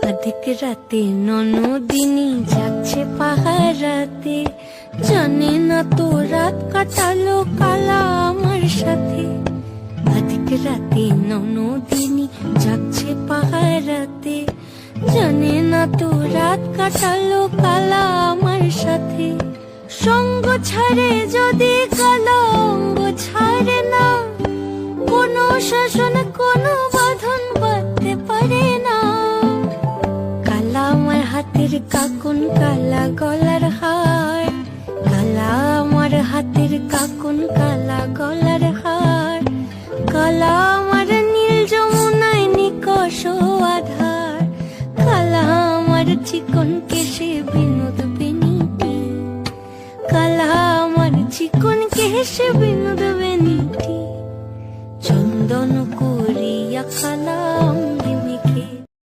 অধিক রাতে ননদিনী যাচ্ছে পাহারাতে, জানে না তো রাত কাটালো কালা আমার সাথে। অধিক রাতে ননদিনী যাচ্ছে পাহারাতে, জানে না তো রাত কাটালো কালা আমার সাথে। সঙ্গ ছাড়ে যদি কালো অঙ্গ ছাড়ে না, কোনো শাসন কোনো বাঁধন বাঁধতে পারে না। কালা আমার হাতের কাকুন কালা গলার হার, কালা আমার হাতের কাকুন কালা গলার হার, কালা আমার নীল যমুনায় নিকষ আধার, কালা আমার চিকন কেশে বিনোদ বেনিটি, কালা আমার চিকন কেশে বিনোদ বেনিটি। চন্দন করিয়া কালা